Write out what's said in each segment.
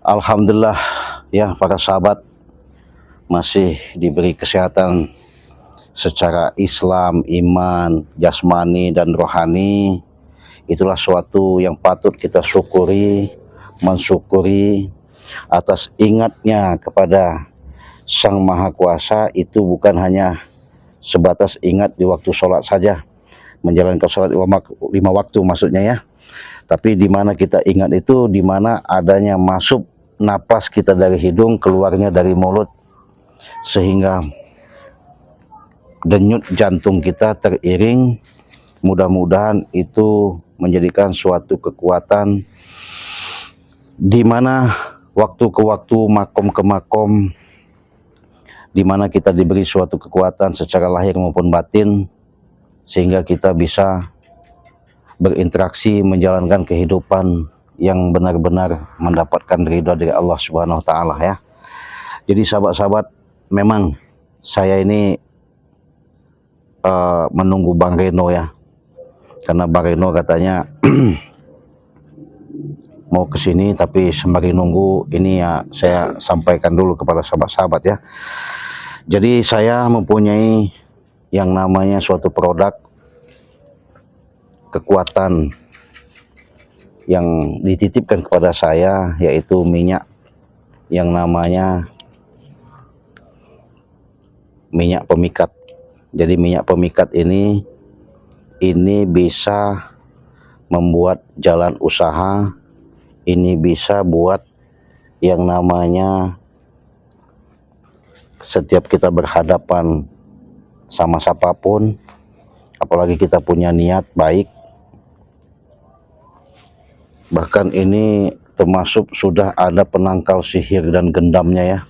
Alhamdulillah ya, para sahabat masih diberi kesehatan secara Islam, iman, jasmani dan rohani. Itulah suatu yang patut kita syukuri, mensyukuri atas ingatnya kepada Sang Maha Kuasa. Itu bukan hanya sebatas ingat di waktu sholat saja, menjalankan sholat lima waktu maksudnya ya. Tapi di mana kita ingat itu, di mana adanya masuk napas kita dari hidung, keluarnya dari mulut, sehingga denyut jantung kita teriring. Mudah-mudahan itu menjadikan suatu kekuatan di mana waktu ke waktu, makom ke makom, di mana kita diberi suatu kekuatan secara lahir maupun batin, sehingga kita bisa berinteraksi, menjalankan kehidupan yang benar-benar mendapatkan ridha dari Allah Subhanahu wa Ta'ala ya. Jadi sahabat-sahabat, memang saya ini menunggu Bang Reno ya, karena Bang Reno katanya mau kesini, tapi sembari nunggu ini ya saya sampaikan dulu kepada sahabat-sahabat ya. Jadi saya mempunyai yang namanya suatu produk kekuatan yang dititipkan kepada saya, yaitu minyak yang namanya minyak pemikat. Jadi minyak pemikat ini bisa membuat jalan usaha, ini bisa buat yang namanya setiap kita berhadapan sama siapapun, apalagi kita punya niat baik. Bahkan ini termasuk sudah ada penangkal sihir dan gendamnya ya.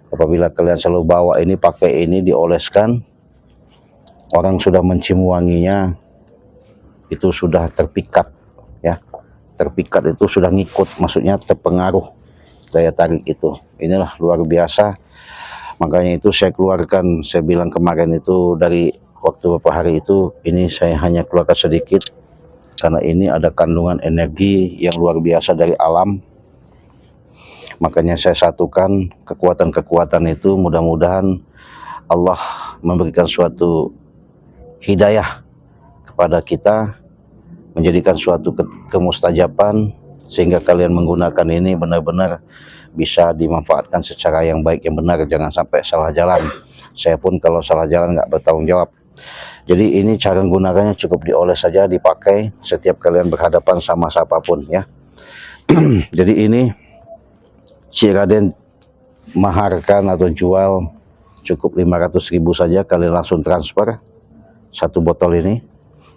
Apabila kalian selalu bawa ini, pakai ini, dioleskan, orang sudah mencium wanginya, itu sudah terpikat ya. Terpikat itu sudah ngikut, maksudnya terpengaruh daya tarik itu. Inilah luar biasa. Makanya itu saya keluarkan, saya bilang kemarin itu dari waktu beberapa hari itu, ini saya hanya keluarkan sedikit karena ini ada kandungan energi yang luar biasa dari alam. Makanya saya satukan kekuatan-kekuatan itu, mudah-mudahan Allah memberikan suatu hidayah kepada kita, menjadikan suatu kemustajaban, sehingga kalian menggunakan ini benar-benar bisa dimanfaatkan secara yang baik, yang benar, jangan sampai salah jalan. Saya pun kalau salah jalan nggak bertanggung jawab. Jadi ini cara menggunakannya cukup dioles saja, dipakai setiap kalian berhadapan sama siapapun ya. Jadi ini si Raden maharkan atau jual cukup 500.000 saja, kalian langsung transfer satu botol ini.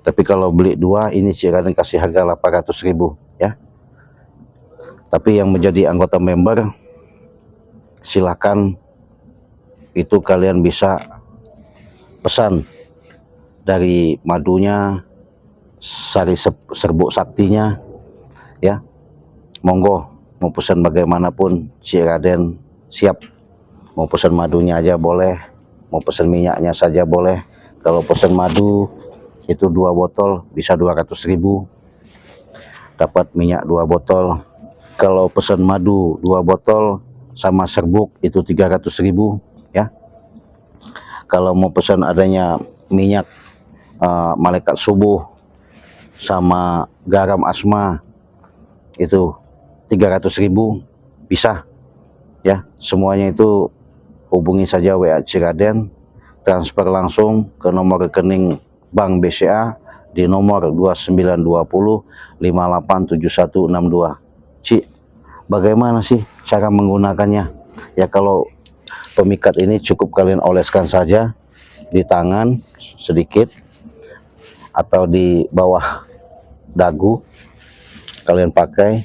Tapi kalau beli dua, ini si Raden kasih harga 800.000 ya. Tapi yang menjadi anggota member, silakan itu kalian bisa pesan dari madunya, sari serbuk saktinya ya. Monggo, mau pesan bagaimanapun si Raden siap. Mau pesan madunya aja boleh, mau pesan minyaknya saja boleh. Kalau pesan madu itu 2 botol bisa 200.000, dapat minyak 2 botol. Kalau pesan madu 2 botol sama serbuk itu 300.000 ya. Kalau mau pesan adanya minyak malaikat subuh sama garam asma itu 300.000 bisa ya. Semuanya itu hubungi saja WA Ciraden, transfer langsung ke nomor rekening Bank BCA di nomor 2920587162. Ci, bagaimana sih cara menggunakannya? Ya, kalau pemikat ini cukup kalian oleskan saja di tangan sedikit atau di bawah dagu, kalian pakai.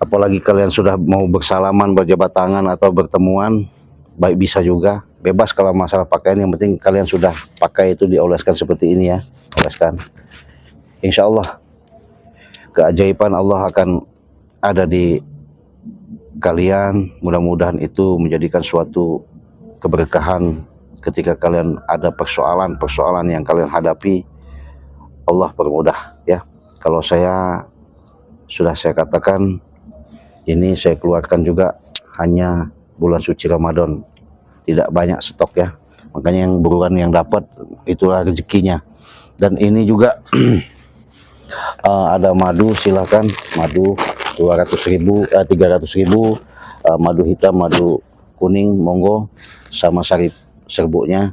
Apalagi kalian sudah mau bersalaman, berjabat tangan atau bertemuan, baik bisa juga, bebas kalau masalah pakaian. Yang penting kalian sudah pakai itu, dioleskan seperti ini ya, oleskan. Insya Allah keajaiban Allah akan ada di kalian. Mudah-mudahan itu menjadikan suatu keberkahan ketika kalian ada persoalan yang kalian hadapi. Allah permudah ya. Kalau sudah saya katakan, Ini saya keluarkan juga hanya bulan suci Ramadan, tidak banyak stok ya, makanya yang buruan yang dapat itulah rezekinya. Dan ini juga ada madu, silakan madu 200.000 300.000, madu hitam, madu kuning, monggo, sama sarip serbuknya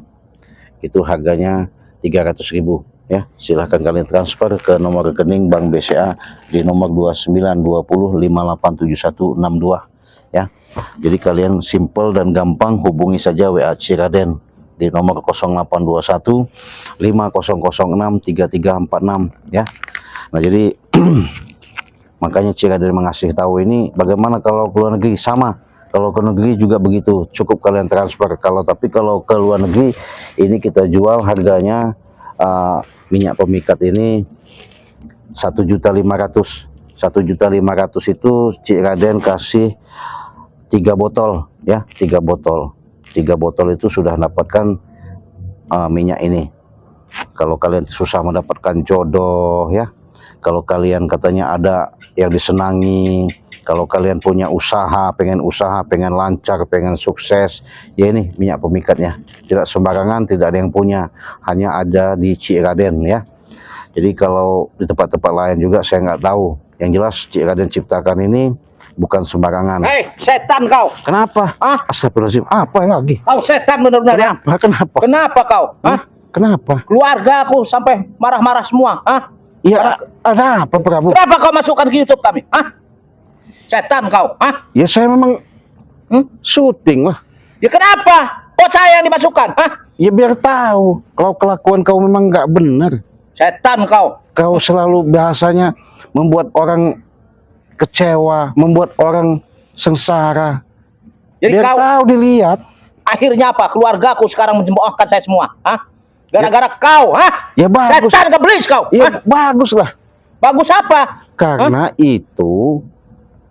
itu harganya 300.000 ya. Silahkan kalian transfer ke nomor rekening Bank BCA di nomor 2920587162 ya. Jadi kalian simple dan gampang, hubungi saja WA Ciraden di nomor 0821 5006 3346 ya. Nah jadi makanya Ciraden mengasih tahu ini, bagaimana kalau ke luar negeri sama, kalau ke negeri juga begitu, cukup kalian transfer. Tapi kalau ke luar negeri ini kita jual harganya minyak pemikat ini 1.500.000. 1.500.000 itu Ciraden kasih 3 botol ya, 3 botol. 3 botol itu sudah dapatkan minyak ini. Kalau kalian susah mendapatkan jodoh ya, kalau kalian katanya ada yang disenangi, kalau kalian punya usaha, pengen lancar, pengen sukses, ya ini minyak pemikatnya. Tidak sembarangan, tidak ada yang punya, hanya ada di Ciraden ya. Jadi kalau di tempat-tempat lain juga saya nggak tahu. Yang jelas Ciraden ciptakan ini bukan sembarangan. Hei, setan kau! Kenapa? Astagfirullahaladzim, apa lagi? Kau setan benar-benar. Kenapa? Kenapa kau? Kenapa? Keluarga aku sampai marah-marah semua. Ya, ada apa Prabu? Kenapa kau masukkan ke YouTube kami? Setan kau. Ya saya memang syuting lah. Ya kenapa? Kok saya yang dimasukkan? Ya biar tahu kalau kelakuan kau memang nggak benar. Setan kau. Kau selalu bahasanya membuat orang kecewa, membuat orang sengsara. Jadi biar kau tahu dilihat. Akhirnya apa? Keluarga aku sekarang mencemoohkan saya semua. Gara-gara kau. Ya bagus. Setan keblis kau. Ya bagus lah. Bagus apa? Karena itu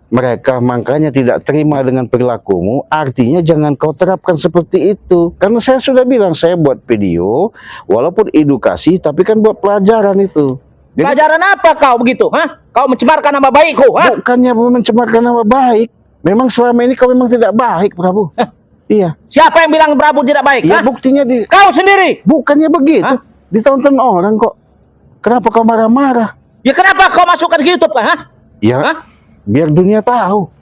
mereka makanya tidak terima dengan perilakumu, artinya jangan kau terapkan seperti itu. Karena saya sudah bilang, saya buat video walaupun edukasi tapi kan buat pelajaran itu. Jadi, pelajaran apa kau begitu? Kau mencemarkan nama baikku? Bukannya mencemarkan nama baik, memang selama ini kau memang tidak baik, Prabu. Iya. Siapa yang bilang Prabu tidak baik? Ya buktinya di kau sendiri. Bukannya begitu. Ditonton orang kok. Kenapa kau marah-marah? Ya kenapa kau masukkan ke YouTube kan? Ya. Biar dunia tahu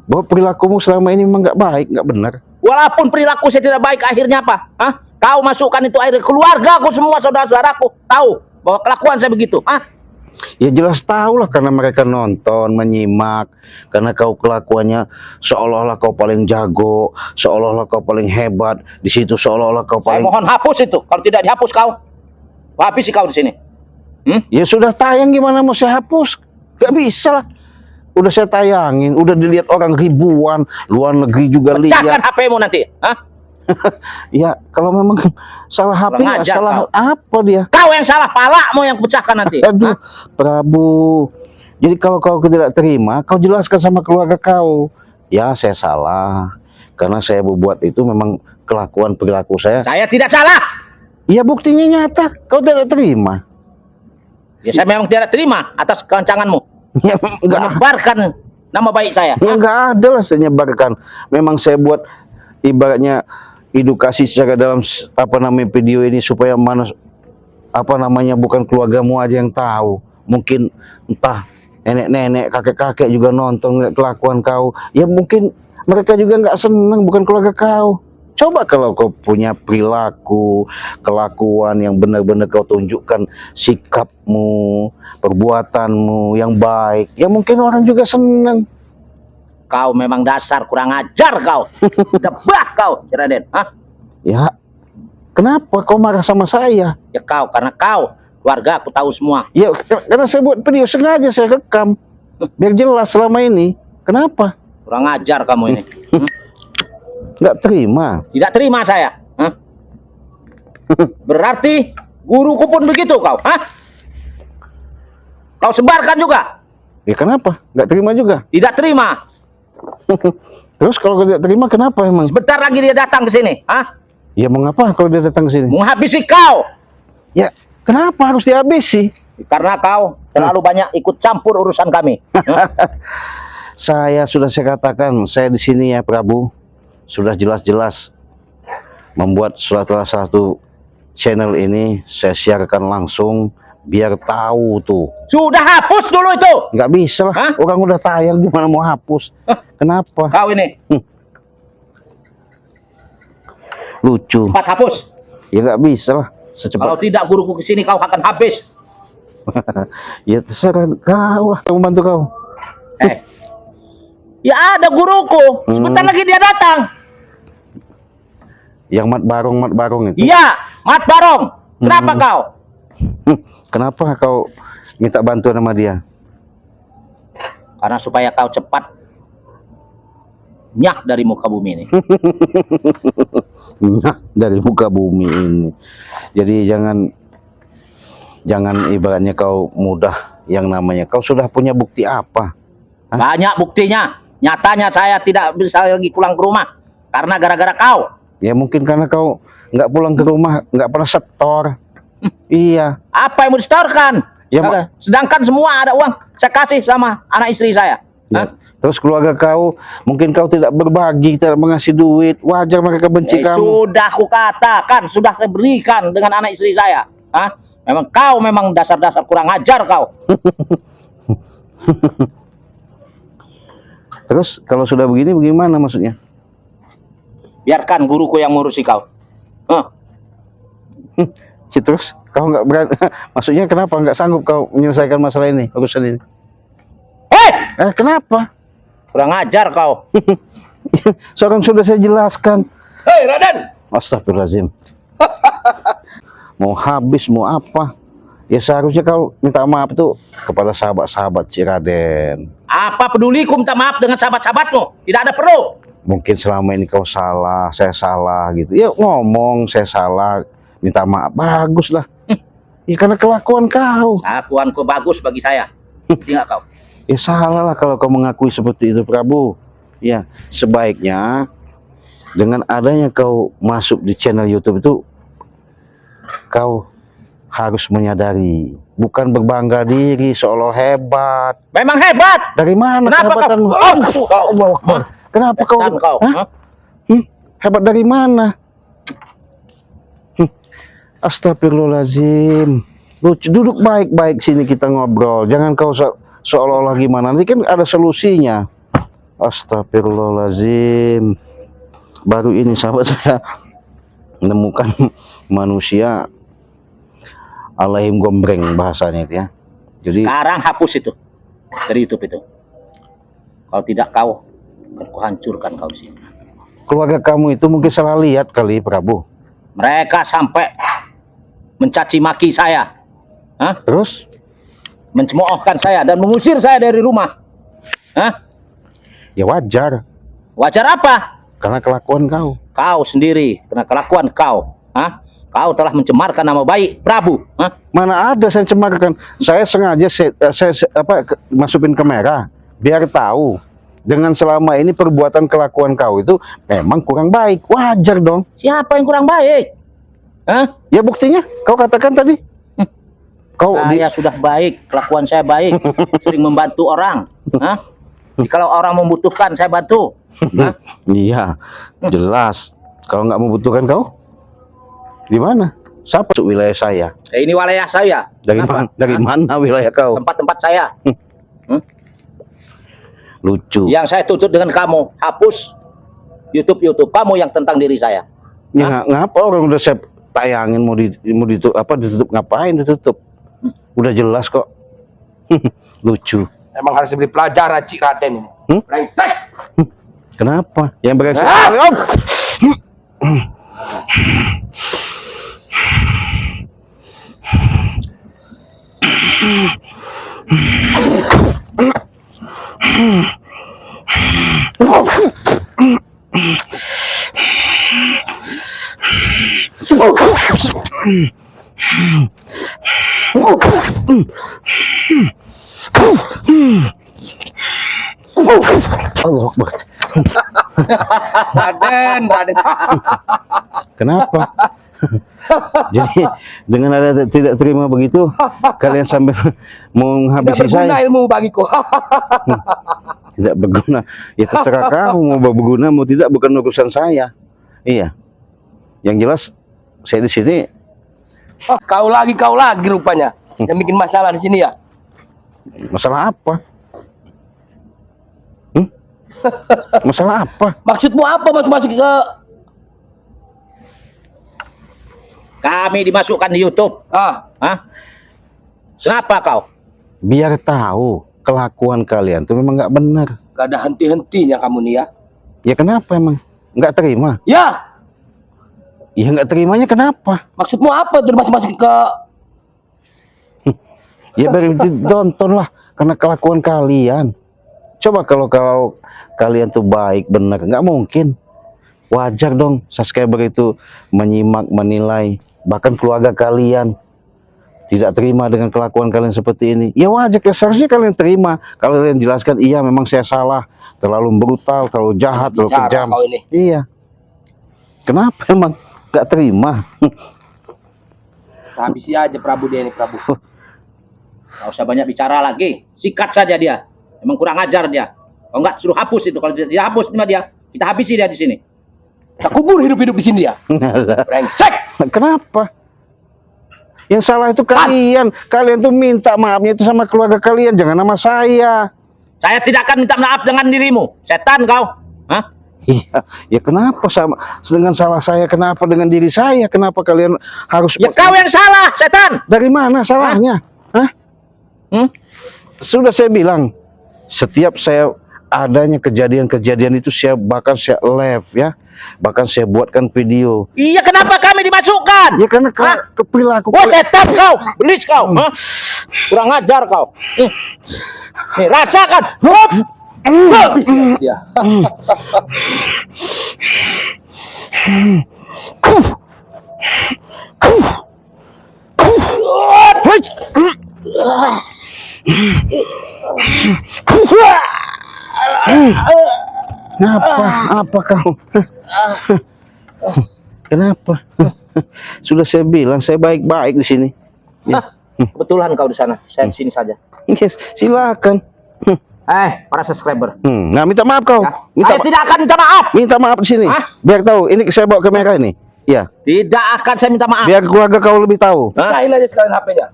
bahwa perilakumu selama ini memang nggak baik, nggak benar. Walaupun perilaku saya tidak baik, akhirnya apa? Kau masukkan itu, akhirnya keluarga aku semua, saudara-saudaraku tahu bahwa kelakuan saya begitu. Ya jelas tahu lah, karena mereka nonton, menyimak, karena kau kelakuannya seolah-olah kau paling jago, seolah-olah kau paling hebat, di situ seolah-olah kau paling. Saya mohon hapus itu, kalau tidak dihapus kau, habis kau di sini. Ya sudah tayang, gimana mau saya hapus? Gak bisa lah. Udah saya tayangin, udah dilihat orang ribuan, luar negeri juga lihat. Pecahkan HP-mu nanti. Ya kalau memang salah HP, salah kau. Apa dia? Kau yang salah, palamu yang pecahkan nanti. Aduh, Prabu. Jadi kalau kau tidak terima, kau jelaskan sama keluarga kau. Ya saya salah, karena saya berbuat itu memang kelakuan perilaku saya. Saya tidak salah. Ya buktinya nyata, kau tidak terima. Ya saya memang tidak terima atas kerancanganmu. Ya, menyebarkan nama baik saya. Ya enggak ada lah saya nyebarkan. Memang saya buat ibaratnya edukasi secara dalam video ini supaya bukan keluargamu aja yang tahu. Mungkin entah nenek-nenek, kakek-kakek juga nonton kelakuan kau. Ya mungkin mereka juga nggak seneng, bukan keluarga kau. Coba kalau kau punya perilaku, kelakuan yang benar-benar kau tunjukkan sikapmu, perbuatanmu yang baik, ya mungkin orang juga senang. Kau memang dasar kurang ajar kau. Debah kau, Ciraden. Ya, kenapa kau marah sama saya? Ya karena kau, keluarga aku tahu semua. Ya, karena saya buat video sengaja saya rekam, biar jelas selama ini. Kenapa? Kurang ajar kamu ini. Nggak terima. Tidak terima saya. Berarti guruku pun begitu kau. Kau sebarkan juga. Ya kenapa? Nggak terima juga? Tidak terima. Terus kalau tidak terima kenapa emang? Sebentar lagi dia datang ke sini. Ya mau ngapa kalau dia datang ke sini? Menghabisi kau. Ya kenapa harus dihabisi? Karena kau terlalu banyak ikut campur urusan kami. saya katakan, saya di sini ya Prabu, sudah jelas-jelas membuat salah satu channel ini saya siarkan langsung biar tahu tuh. Sudah hapus dulu itu. Nggak bisa lah, Hah? orang udah tayang gimana mau hapus? Kenapa? Kau ini Lucu. cepat hapus. Ya nggak bisa lah, Kalau secepat. tidak guruku ke sini kau akan habis. Ya terserah kau lah, membantu kau. Ya ada guruku. Sebentar lagi dia datang. Yang mat barong itu. Iya, Mat Barong. Kenapa kau? Kenapa kau minta bantuan sama dia? Karena supaya kau cepat nyak dari muka bumi ini. Nah, dari muka bumi ini. Jadi jangan ibaratnya kau mudah yang namanya. Kau sudah punya bukti apa? Banyak buktinya. Nyatanya saya tidak bisa lagi pulang ke rumah karena gara-gara kau. Ya mungkin karena kau nggak pulang ke rumah, nggak pernah setor. Iya. Apa yang mau disetorkan? Ya, Sedangkan semua ada uang saya kasih sama anak istri saya. Ya. Hah? Terus keluarga kau, mungkin kau tidak berbagi, tidak mengasih duit, wajar mereka benci kamu. Sudah aku katakan, sudah saya berikan dengan anak istri saya. Hah? Memang dasar-dasar kurang ajar kau. Terus kalau sudah begini, bagaimana maksudnya? Biarkan guruku yang ngurusi kau. Hah? Ya, terus kau nggak berani, maksudnya kenapa nggak sanggup kau menyelesaikan masalah ini, urusan ini? Kenapa? Kurang ajar kau. Seorang sudah saya jelaskan. Hei Raden. Astagfirullahaladzim. Mau habis, mau apa? Ya seharusnya kau minta maaf tuh kepada sahabat-sahabat si Raden. Apa peduliku minta maaf dengan sahabat-sahabatmu? Tidak ada perlu. Mungkin selama ini kau salah, saya salah gitu. Ya ngomong saya salah, minta maaf, bagus lah. Ya karena kelakuan kau. Kelakuanku bagus bagi saya. Tidak kau. Ya salah lah kalau kau mengakui seperti itu Prabu. Ya sebaiknya dengan adanya kau masuk di channel YouTube itu, kau harus menyadari, bukan berbangga diri seolah hebat. Memang hebat. Dari mana Kenapa kehebatanmu? Allah Akbar. Kenapa kau? Hebat kau. Hah? Hebat dari mana? Astagfirullahaladzim. Lucu, duduk baik-baik sini kita ngobrol. Jangan kau seolah-olah gimana. Nanti kan ada solusinya. Astagfirullahaladzim. Baru ini sahabat saya menemukan manusia alaihim gombreng bahasanya itu ya. Jadi Sekarang hapus itu dari YouTube itu. Kalau tidak kau akan kuhancurkan kau di sini. keluarga kamu itu mungkin salah lihat kali Prabu. Mereka sampai mencaci maki saya. Hah? Terus? Mencemoohkan saya dan mengusir saya dari rumah. Hah? Ya wajar. Wajar apa? Karena kelakuan kau. Kau sendiri, karena kelakuan kau. Hah? Kau telah mencemarkan nama baik Prabu. Hah? Mana ada saya cemarkan. Saya sengaja masukin kamera biar tahu dengan selama ini perbuatan kelakuan kau itu memang kurang baik. Wajar dong. Siapa yang kurang baik? Hah? Ya buktinya kau katakan tadi. Kau Saya sudah baik, kelakuan saya baik, sering membantu orang. Hah? Kalau orang membutuhkan, saya bantu. Hah? Iya, jelas. Kalau nggak membutuhkan kau, di mana? Siapa masuk wilayah saya? Ini wilayah saya. Dari Kenapa? mana? Dari Hah? mana wilayah kau? Tempat-tempat saya. Lucu. Yang saya tuntut dengan kamu, hapus YouTube kamu yang tentang diri saya. Ya, ngapa orang udah saya tayangin mau ditutup ngapain ditutup? Udah jelas kok. Lucu. Emang harus diberi pelajaran Cik Raden ini. Brengsek. Kenapa? Yang brengsek. Allah Akbar. Raden. Kenapa? Jadi dengan ada tidak terima begitu, kalian sambil mau menghabisi Tidak berguna saya. ilmu bagiku. Tidak berguna. Ya terserah kamu mau berguna mau tidak, bukan urusan saya. Iya. Yang jelas saya di sini. Kau lagi rupanya yang bikin masalah di sini ya. Masalah apa? Masalah apa? Maksudmu apa masuk ke? Kami dimasukkan di YouTube. Ah, Hah? Kenapa kau? Biar tahu kelakuan kalian tuh memang nggak benar. gak ada henti-hentinya kamu nih ya. Ya kenapa emang? Nggak terima? Ya, Ya nggak terimanya kenapa? maksudmu apa tuh masuk ke? Ya baru ditonton lah karena kelakuan kalian. Coba kalau kalian tuh baik benar, nggak mungkin. Wajar dong subscriber itu menyimak, menilai, bahkan keluarga kalian tidak terima dengan kelakuan kalian seperti ini. Ya wajar, seharusnya kalian terima. Kalau kalian jelaskan, iya memang saya salah, terlalu brutal, terlalu jahat, terlalu Bicara kejam. kau ini. Iya. Kenapa emang nggak terima? Habisi aja Prabu dia ini Prabu. Gak usah banyak bicara lagi. Sikat saja dia. Emang kurang ajar dia. Kalau enggak suruh hapus itu. Kalau dia hapus sama dia, kita habisi dia di sini. Tak kubur hidup-hidup di sini dia. Brengsek. Kenapa? Yang salah itu kalian. Kalian tuh minta maafnya itu sama keluarga kalian, jangan sama saya. Saya tidak akan minta maaf dengan dirimu. Setan kau. Hah? Iya, ya kenapa sama dengan salah saya? Kenapa dengan diri saya? Kenapa kalian harus? Ya kau yang salah, setan. Dari mana salahnya? Hah? Sudah saya bilang, setiap saya adanya kejadian-kejadian itu bahkan saya live ya, bahkan saya buatkan video. Iya, kenapa kami dimasukkan? Ya karena perilaku. Wah, setan kau, belis kau. Hah? Kurang ajar kau. Nih, rasakan. Hop. Habisi dia. Kenapa? Apa kau? Kenapa? Sudah saya bilang saya baik-baik di sini. Ya. Kebetulan kau di sana. Saya di sini saja. Yes, silakan. Para subscriber. Nah, minta maaf kau. Ya. Minta Saya tidak akan minta maaf. minta maaf di sini. Hah? Biar tahu. Ini saya bawa kamera ini. Ya. Tidak akan saya minta maaf. Biar keluarga kau lebih tahu. Bukain aja sekalian HP-nya.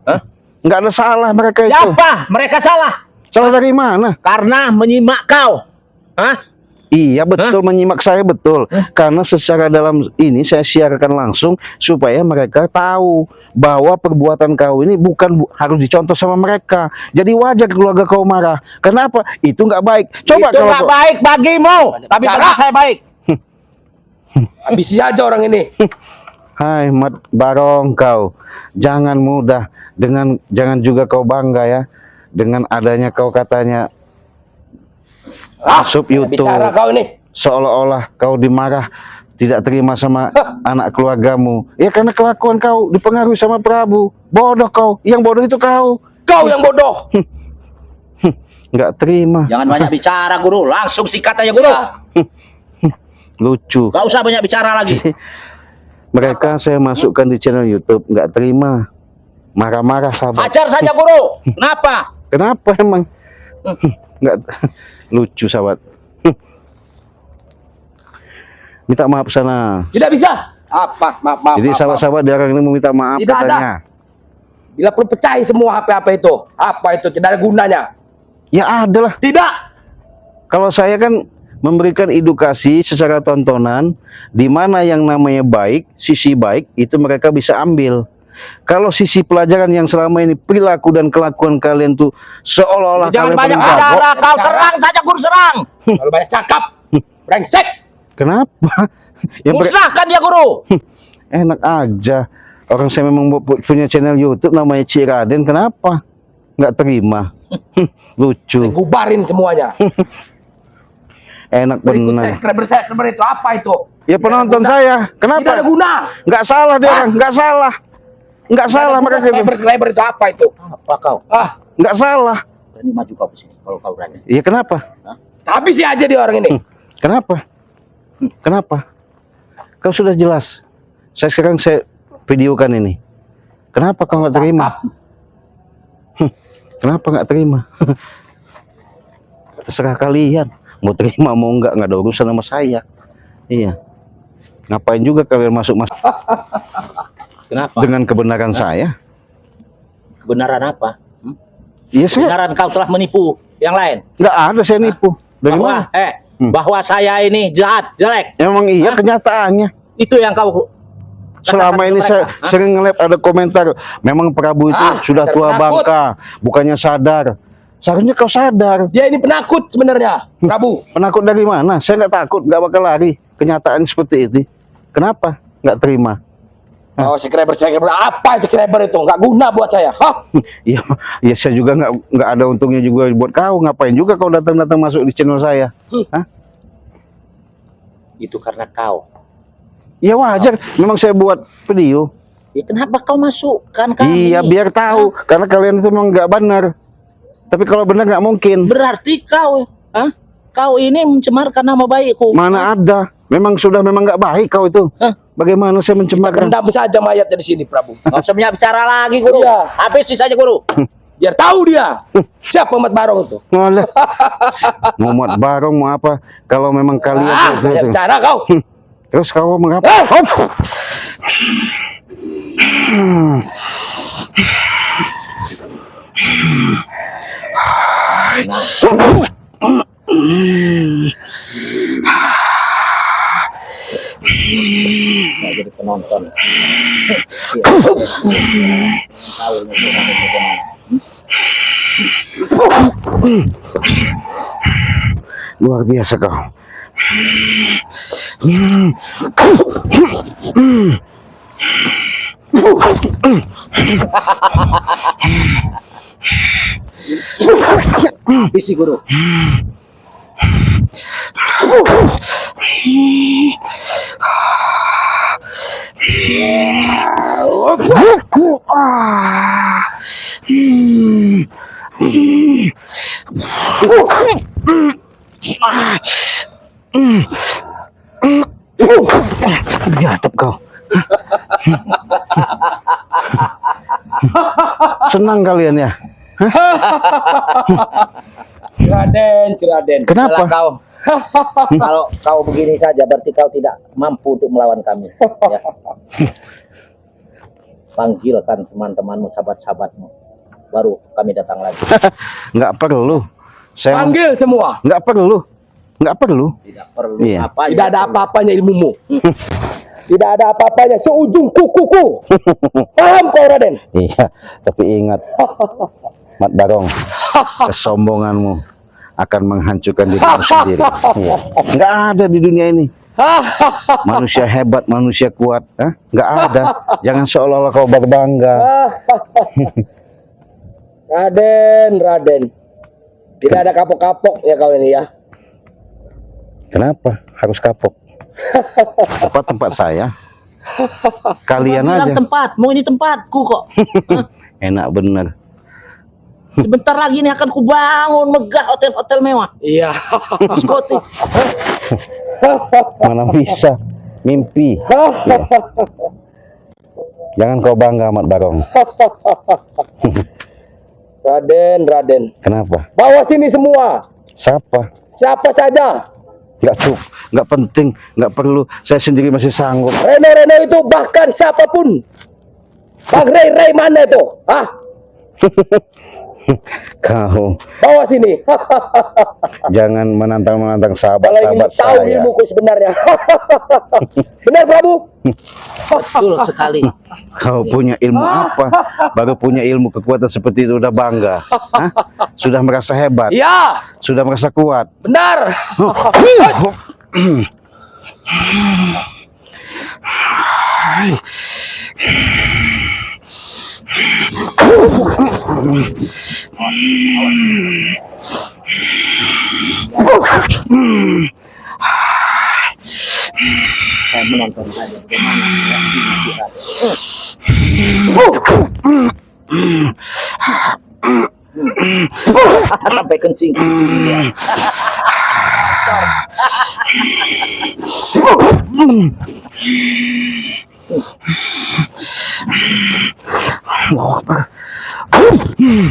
Nggak ada salah mereka itu. Siapa? Mereka salah. Salah dari mana? Karena menyimak kau. Hah? Iya betul, menyimak saya betul. Karena secara dalam ini saya siarkan langsung supaya mereka tahu bahwa perbuatan kau ini bukan harus dicontoh sama mereka. Jadi wajar keluarga kau marah. Kenapa? Itu nggak baik. Coba Itu kalau nggak baik bagimu. Tapi bicara. bagi saya baik. Habisi aja orang ini. Hai Mat Barong kau, jangan mudah jangan juga kau bangga ya dengan adanya kau katanya masuk YouTube. Bicara kau ini. Seolah-olah kau dimarah tidak terima sama anak keluargamu. Ya karena kelakuan kau dipengaruhi sama Prabu. Bodoh kau. Yang bodoh itu kau. Kau yang bodoh. Nggak terima. Jangan banyak bicara, Guru. Langsung sikat aja, Guru. Lucu. Gak usah banyak bicara lagi. Mereka saya masukkan di channel YouTube nggak terima. Marah-marah sahabat. Ajar saja, Guru. Kenapa? Kenapa emang? Nggak lucu sahabat. Minta maaf sana. Tidak bisa. Apa? Maaf. Jadi sahabat-sahabat dari orang ini meminta maaf Tidak ada. katanya. Bila perlu pecahi semua HP itu. Apa itu? Tidak ada gunanya. Ya adalah. Tidak. Kalau saya kan memberikan edukasi secara tontonan, di mana yang namanya baik, sisi baik itu mereka bisa ambil. Kalau sisi pelajaran yang selama ini perilaku dan kelakuan kalian tuh seolah-olah Jangan kalian banyak paling jago. bicara. Kau serang saja, Guru serang. Kalau banyak cakap. Brengsek. Kenapa? Musnahkan dia, Guru. Enak aja. Orang saya memang punya channel YouTube namanya Cik Raden. Kenapa? Nggak terima. Lucu. Saya gubarin semuanya. Enak benar. Subscriber itu apa itu? Ya penonton saya. Tidak ada Kenapa? guna. Nggak salah dia orang. Nggak salah. Nggak salah mereka itu. Subscriber itu apa itu? Apa kau? Nggak salah. Berani maju kau ke sini kalau kau berani. Iya kenapa? Habisi aja dia orang ini. Kenapa? Kenapa? Kau sudah jelas. Saya sekarang videokan ini. Kenapa kau nggak terima? Kenapa nggak terima? Terserah kalian. Mau terima mau nggak ada urusan sama saya. Iya. Ngapain juga kalian masuk Kenapa? dengan kebenaran saya? Kebenaran apa? Iya saya Kebenaran kau telah menipu yang lain. nggak ada saya nipu. Dari Bahwa, mana? bahwa saya ini jahat, jelek. Emang iya kenyataannya. Itu yang kau Selama katakan ini ke saya mereka. sering ngeliat ada komentar, memang Prabu itu sudah dasar tua penakut. bangka, bukannya sadar. Seharusnya kau sadar. Dia ini penakut sebenarnya, Prabu. Penakut dari mana? Saya nggak takut, nggak bakal lari. Kenyataan seperti itu. Kenapa nggak terima? Oh, subscriber apa subscriber itu? Nggak guna buat saya. Hah? Iya, ya saya juga nggak ada untungnya juga buat kau. Ngapain juga kau datang-datang masuk di channel saya? Hah? itu karena kau. Ya wajar. Memang saya buat video. Ya, kenapa kau masukkan kami? Iya, biar tahu. Karena kalian itu memang nggak benar. Tapi kalau benar nggak mungkin. Berarti kau, kau ini mencemarkan nama baikku. Mana ada? Memang nggak baik kau itu. Bagaimana saya mencemarkan? Pendam saja mayatnya di sini, Prabu. Nggak usah banyak bicara lagi, Guru. Iya. Habisi saja, Guru. Biar tahu dia siapa Mat Barong itu. Malah mau muat barong mau apa? Kalau memang kalian Banyak bicara kau. terus kau mengapa? Saya jadi penonton. Tahu bagaimana. Luar biasa kau. Habisi, Guru. Biadab kau. Senang kalian ya? Ciraden. Kenapa? Kau, kalau kau begini saja, berarti kau tidak mampu untuk melawan kami. Ya. Panggilkan teman-temanmu, sahabat-sahabatmu, baru kami datang lagi. Nggak perlu. Saya Panggil semua. nggak perlu. Nggak perlu. Tidak perlu Iya. apa. Tidak ada apa-apanya ilmumu. Tidak ada apa-apanya seujung kukuku. Paham kau, Raden? Iya, tapi ingat, Mat Barong, kesombonganmu akan menghancurkan dirimu sendiri. Iya. Nggak ada di dunia ini manusia hebat, manusia kuat. Nggak ada. Jangan seolah-olah kau berbangga. Raden. Tidak ada kapok-kapok ya kau ini ya. Kenapa harus kapok? Tempat saya. Kalian Bilang aja. tempatmu, ini tempatku kok. Enak bener. Sebentar lagi ini akan kubangun megah hotel-hotel mewah. Iya. Diskotik. Mana bisa. Mimpi. Ya. Jangan kau bangga, Mat Barong. Raden. Kenapa? Bawa sini semua. Siapa saja. Nggak penting, nggak perlu. Saya sendiri masih sanggup. Reno itu bahkan siapapun. Bang Ray mana itu? Kau Bawa sini. jangan menantang Kalau ingin sahabat-sahabat tahu saya. ilmuku sebenarnya. Benar, Prabu? Betul sekali. Kau punya ilmu apa? Baru punya ilmu kekuatan seperti itu udah bangga. Hah? Sudah merasa hebat, Iya, sudah merasa kuat. benar. Saya menonton saja bagaimana reaksinya si Raden. Sampai kencing dia. Hei,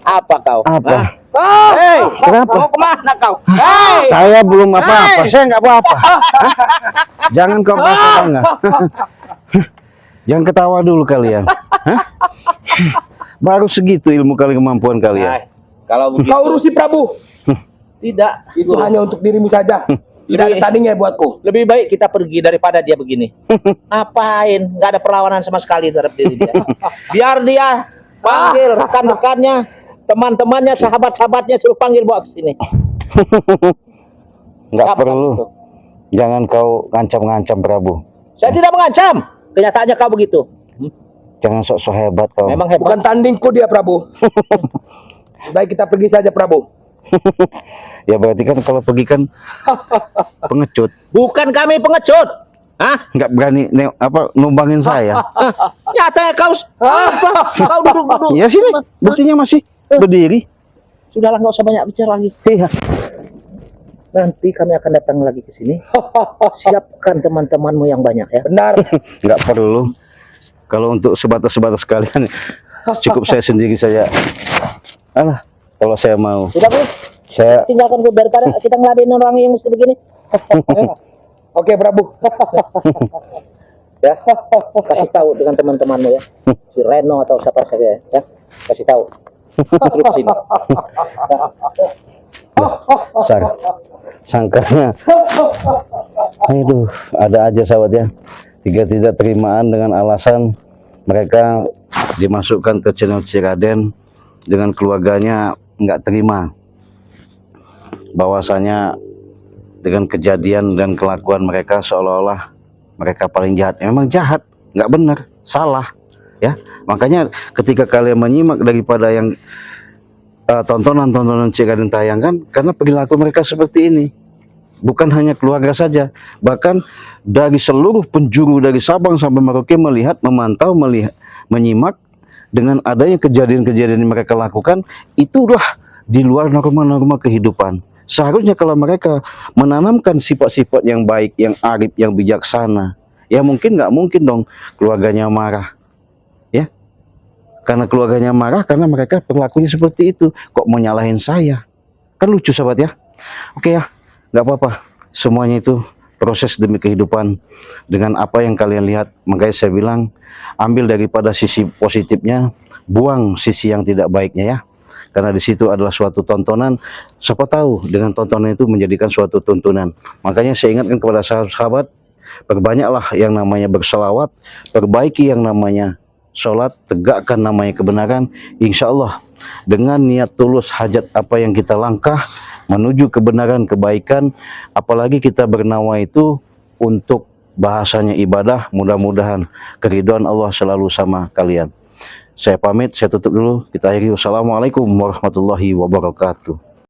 apa kau? Apa? Hei, Kenapa? mau kemana kau? Hei, Saya belum apa-apa. Saya nggak apa-apa. Hah? Jangan kau merasa bangga. Jangan ketawa dulu kalian. Hah? Baru segitu ilmu kalian, kemampuan kalian. Hai, kalau begitu Kau urusi Prabu. tidak. Itu hanya untuk dirimu saja. Tidak ada tandingnya buatku. Lebih baik kita pergi daripada dia begini. Ngapain? Nggak ada perlawanan sama sekali terhadap diri dia. Biar dia panggil rekan-rekannya, teman-temannya, sahabat-sahabatnya, suruh panggil bawa ke sini. Nggak Apa perlu. itu? Jangan kau ngancam-ngancam Prabu. Saya tidak mengancam. Kenyataannya kau begitu. Jangan sok-sok hebat kau. Memang hebat. Bukan tandingku dia, Prabu. Baik, kita pergi saja, Prabu. Ya berarti kan kalau pergi kan pengecut. Bukan kami pengecut. Hah? Nggak berani numbangin saya. Nyatanya kau apa? Kau duduk-duduk. Ya sini, buktinya masih berdiri. Sudahlah, nggak usah banyak bicara lagi. Iya. Nanti kami akan datang lagi ke sini. Siapkan teman-temanmu yang banyak ya. Benar. Nggak perlu. Kalau untuk sebatas-sebatas kalian, cukup saya sendiri saja. Alah, kalau saya mau, Sudah, Bu. saya Tinggalkan gue daripada kita ngeladenin orang yang mesti begini. Oke, Prabu. Ya, kasih tahu dengan teman-temanmu ya. Si Reno atau siapa saja ya. Kasih tahu. Terus sini. sangkanya, aduh, ada aja sahabat ya. Jika tidak terimaan dengan alasan mereka dimasukkan ke channel Ciraden dengan keluarganya nggak terima bahwasanya dengan kejadian dan kelakuan mereka seolah-olah mereka paling jahat. Memang jahat, nggak benar, salah ya. Makanya ketika kalian menyimak daripada yang tontonan-tontonan Ciraden tayangkan, karena perilaku mereka seperti ini, bukan hanya keluarga saja, bahkan dari seluruh penjuru dari Sabang sampai Merauke melihat, memantau, menyimak dengan adanya kejadian-kejadian yang mereka lakukan. Itulah di luar norma-norma kehidupan. Seharusnya kalau mereka menanamkan sifat-sifat yang baik, yang arif, yang bijaksana, ya nggak mungkin dong keluarganya marah, ya. Karena keluarganya marah karena mereka perilakunya seperti itu. Kok mau nyalahin saya? Kan lucu sahabat ya. Oke ya, nggak apa-apa. Semuanya itu proses demi kehidupan. Dengan apa yang kalian lihat, makanya saya bilang ambil daripada sisi positifnya, buang sisi yang tidak baiknya ya. Karena di situ adalah suatu tontonan. Siapa tahu dengan tontonan itu menjadikan suatu tuntunan. Makanya saya ingatkan kepada sahabat, perbanyaklah yang namanya berselawat, perbaiki yang namanya sholat, tegakkan namanya kebenaran. Insya Allah dengan niat tulus hajat apa yang kita langkah menuju kebenaran, kebaikan, apalagi kita bernawa itu untuk bahasanya ibadah, mudah-mudahan keridhaan Allah selalu sama kalian. Saya pamit, saya tutup dulu, kita akhiri. Wassalamualaikum warahmatullahi wabarakatuh.